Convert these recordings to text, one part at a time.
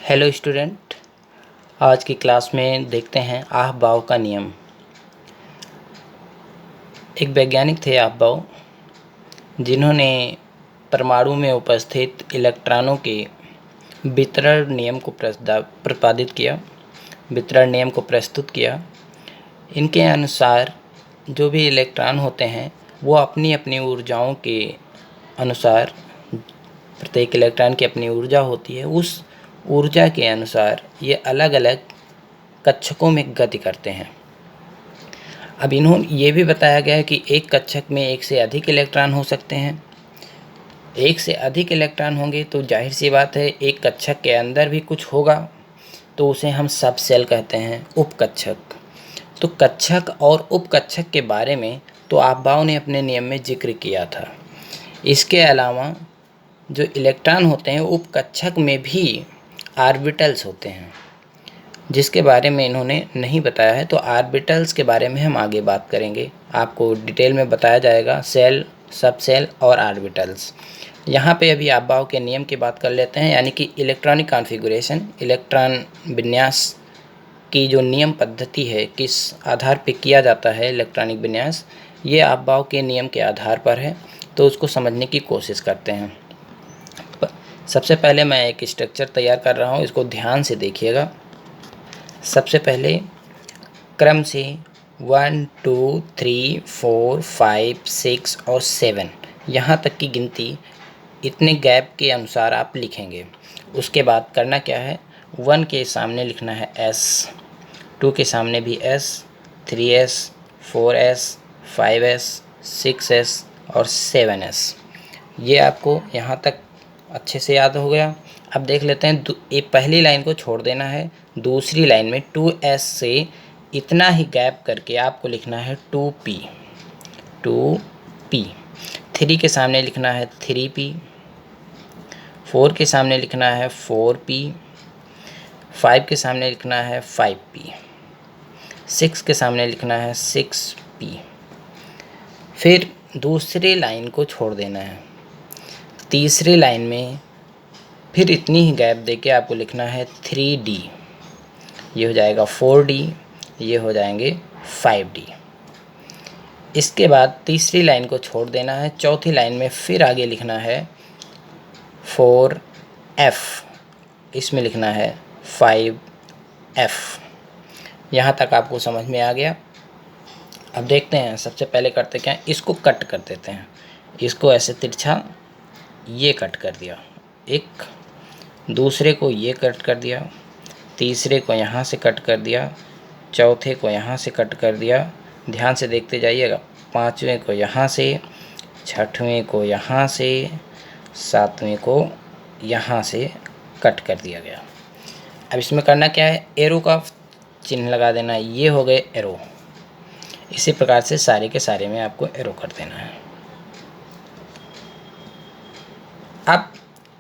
Hello student, आज की class में देखते हैं आहबाव का नियम। एक वैज्ञानिक थे आहबाव, जिन्होंने परमाणु में उपस्थित इलेक्ट्रॉनों के वितरण नियम को प्रस्तुत किया। इनके अनुसार जो भी इलेक्ट्रॉन होते हैं वो अपनी अपनी ऊर्जाओं के अनुसार, प्रत्येक इलेक्ट्रॉन की अपनी ऊर्जा होती है, उस ऊर्जा के अनुसार ये अलग अलग कक्षकों में गति करते हैं। अब इन्होंने ये भी बताया गया है कि एक कक्षक में एक से अधिक इलेक्ट्रॉन हो सकते हैं। एक से अधिक इलेक्ट्रॉन होंगे तो जाहिर सी बात है एक कक्षक के अंदर भी कुछ होगा, तो उसे हम सब सेल कहते हैं, उपकक्षक। तो कक्षक और उपकक्षक के बारे में तो आहबाव ने अपने नियम में जिक्र किया था। इसके अलावा जो इलेक्ट्रॉन होते हैं उपकक्षक में भी ऑर्बिटल्स होते हैं, जिसके बारे में इन्होंने नहीं बताया है। तो ऑर्बिटल्स के बारे में हम आगे बात करेंगे, आपको डिटेल में बताया जाएगा, सेल, सब सेल और ऑर्बिटल्स। यहाँ पे अभी आहबाव के नियम की बात कर लेते हैं, यानी कि इलेक्ट्रॉनिक कॉन्फ़िगरेशन, इलेक्ट्रॉन विन्यास की जो नियम पद्धति है, किस आधार पे किया जाता है इलेक्ट्रॉनिक विन्यास, ये आहबाव के नियम के आधार पर है। तो उसको समझने की कोशिश करते हैं। सबसे पहले मैं एक स्ट्रक्चर तैयार कर रहा हूँ, इसको ध्यान से देखिएगा। सबसे पहले क्रम से 1 2 3 4 5 6 और 7 यहाँ तक की गिनती इतने गैप के अनुसार आप लिखेंगे। उसके बाद करना क्या है, 1 के सामने लिखना है S, 2 के सामने भी S, 3S, 4S, 5S, 6S और 7S। ये आपको यहाँ तक अच्छे से याद हो गया। अब देख लेते हैं, एक पहली लाइन को छोड़ देना है, दूसरी लाइन में 2S से इतना ही गैप करके आपको लिखना है 2P। 3 के सामने लिखना है 3P, 4 के सामने लिखना है 4P, 5 के सामने लिखना है 5P, 6 के सामने लिखना है 6P। फिर दूसरी लाइन को छोड़ देना है, तीसरी लाइन में फिर इतनी ही गैप देके आपको लिखना है 3D, ये हो जाएगा 4D, ये हो जाएंगे 5D। इसके बाद तीसरी लाइन को छोड़ देना है, चौथी लाइन में फिर आगे लिखना है 4F, इसमें लिखना है 5F। यहाँ तक आपको समझ में आ गया। अब देखते हैं, सबसे पहले करते क्या है, इसको कट कर देते हैं। इसको ऐसे तिरछा ये कट कर दिया, एक दूसरे को ये कट कर दिया, तीसरे को यहाँ से कट कर दिया, चौथे को यहाँ से कट कर दिया। ध्यान से देखते जाइएगा, पाँचवें को यहाँ से, छठवें को यहाँ से, सातवें को यहाँ से कट कर दिया गया। अब इसमें करना क्या है, एरो का चिन्ह लगा देना, ये हो गए एरो। इसी प्रकार से सारे के सारे में आपको एरो कर देना है। अब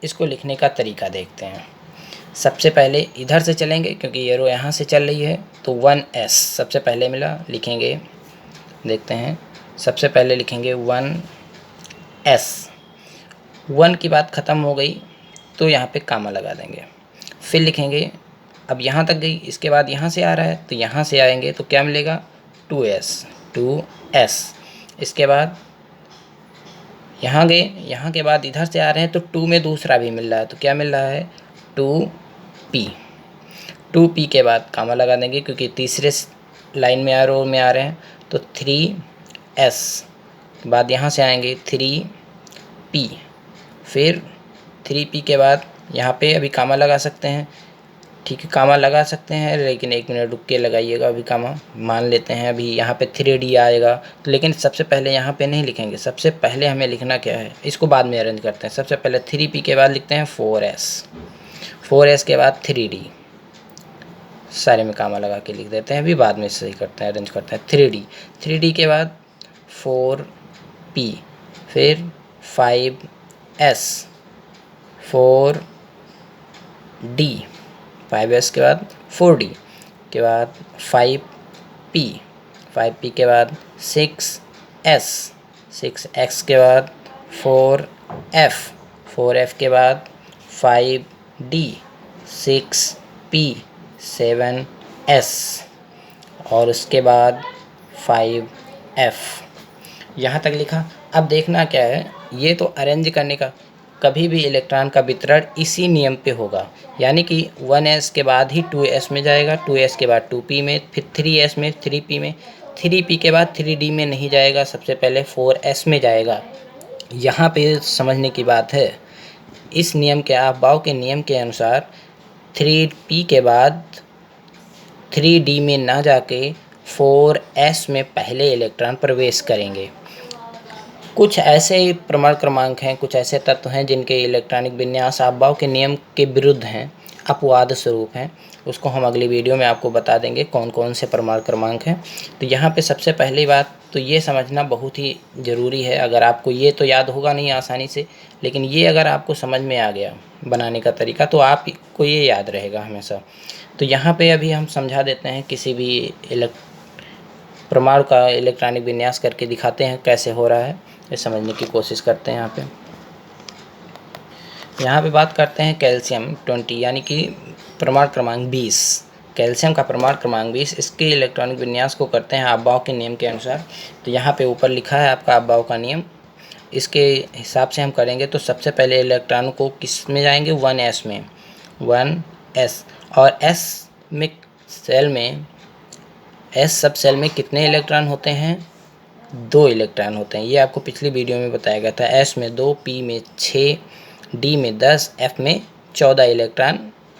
इसको लिखने का तरीका देखते हैं। सबसे पहले इधर से चलेंगे, क्योंकि एरो यहाँ से चल रही है, तो 1S सबसे पहले मिला, लिखेंगे। देखते हैं, सबसे पहले लिखेंगे 1S। 1 की बात ख़त्म हो गई तो यहाँ पे कामा लगा देंगे, फिर लिखेंगे। अब यहाँ तक गई, इसके बाद यहाँ से आ रहा है तो यहाँ से आएंगे तो क्या मिलेगा, 2S। इसके बाद यहाँ गए, यहाँ के बाद इधर से आ रहे हैं तो 2 में दूसरा भी मिल रहा है, तो क्या मिल रहा है, 2P के बाद कामा लगा देंगे, क्योंकि तीसरे लाइन में एरो में आ रहे हैं। तो 3S के बाद यहाँ से आएंगे 3P, फिर 3P के बाद यहाँ पे अभी कामा लगा सकते हैं, ठीक है, कामा लगा सकते हैं, लेकिन 1 मिनट रुक के लगाइएगा। अभी कामा मान लेते हैं, अभी यहाँ पे 3D आएगा, तो लेकिन सबसे पहले यहाँ पे नहीं लिखेंगे। सबसे पहले हमें लिखना क्या है, इसको बाद में अरेंज करते हैं। सबसे पहले 3P के बाद लिखते हैं 4S के बाद 3D, सारे में कामा लगा के लिख देते हैं, अभी बाद में सही करते हैं, अरेंज करते हैं। 3D के बाद 4P, फिर 5S, 4D, 5S के बाद 4D के बाद 5P के बाद 6S, 6X के बाद 4F के बाद 5D, 6p 7s और उसके बाद 5f। यहाँ तक लिखा। अब देखना क्या है, ये तो अरेंज करने का, कभी भी इलेक्ट्रॉन का वितरण इसी नियम पे होगा, यानी कि 1s के बाद ही 2s में जाएगा, 2s के बाद 2p में, फिर 3s में, 3p में, 3p के बाद 3d में नहीं जाएगा, सबसे पहले 4s में जाएगा। यहाँ पे समझने की बात है, इस नियम के अफबाव के नियम के अनुसार 3p के बाद 3d में ना जाके 4s में पहले इलेक्ट्रॉन प्रवेश करेंगे। कुछ ऐसे प्रमाण क्रमांक हैं, कुछ ऐसे तत्व हैं जिनके इलेक्ट्रॉनिक विन्यास अफबाव के नियम के विरुद्ध हैं, अपवाद स्वरूप हैं। उसको हम अगली वीडियो में आपको बता देंगे कौन कौन से प्रमाण क्रमांक हैं। तो यहाँ पे सबसे पहली बात तो ये समझना बहुत ही ज़रूरी है। अगर आपको ये तो याद होगा नहीं आसानी से, लेकिन ये अगर आपको समझ में आ गया बनाने का तरीका तो आपको ये याद रहेगा हमेशा। तो यहाँ पे अभी हम समझा देते हैं, किसी भी परमाणु का इलेक्ट्रॉनिक विन्यास करके दिखाते हैं कैसे हो रहा है, ये समझने की कोशिश करते हैं। यहाँ पे बात करते हैं कैल्शियम 20 यानी कि परमाणु क्रमांक 20। कैल्शियम का परमाणु क्रमांक 20, इसके इलेक्ट्रॉनिक विन्यास को करते हैं अफबाव के नियम के अनुसार। तो यहाँ पे ऊपर लिखा है आपका अफबाव का नियम, इसके हिसाब से हम करेंगे। तो सबसे पहले इलेक्ट्रॉन को किस में जाएंगे, 1s में, 1s। और s में सेल में, s सब सेल में कितने इलेक्ट्रॉन होते हैं, 2 इलेक्ट्रॉन होते हैं। ये आपको पिछली वीडियो में बताया गया था। s में 2, p में 6, d में 10, f में 14 इलेक्ट्रॉन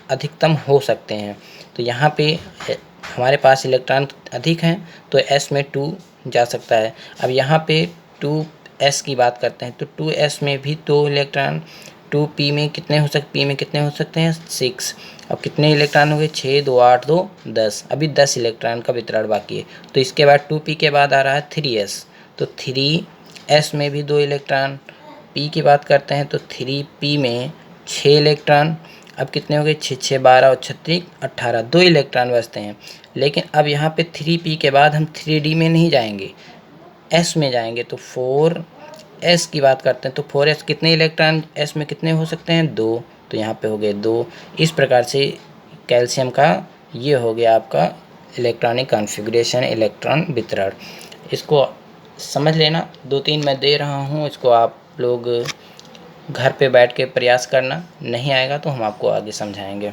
अधिकतम हो सकते हैं। तो यहाँ पे हमारे पास इलेक्ट्रॉन अधिक हैं तो s में 2 जा सकता है। अब यहाँ पे 2s की बात करते हैं तो 2s में भी 2 इलेक्ट्रॉन, 2p में कितने हो सकते, p में कितने हो सकते हैं, 6। अब कितने इलेक्ट्रॉन हो गए, 6, 2, 8, 2, 10। अभी 10 इलेक्ट्रॉन का वितरण बाकी है। तो इसके बाद 2p के बाद आ रहा है 3s, तो 3s में भी 2 इलेक्ट्रॉन। p की बात करते हैं तो 3p में 6 इलेक्ट्रॉन। अब कितने हो गए, 6, 6, 12 और 36, 18, 2 इलेक्ट्रॉन बचते हैं। लेकिन अब यहाँ पे 3p के बाद हम 3d में नहीं जाएंगे, s में जाएंगे। तो 4s की बात करते हैं तो 4s कितने इलेक्ट्रॉन s में कितने हो सकते हैं, 2। तो यहाँ पे हो गए 2। इस प्रकार से कैल्शियम का ये हो गया आपका इलेक्ट्रॉनिक कॉन्फ़िगरेशन, इलेक्ट्रॉन वितरण। इसको समझ लेना, 2-3 मैं दे रहा हूँ, इसको आप लोग घर पे बैठ के प्रयास करना। नहीं आएगा तो हम आपको आगे समझाएंगे।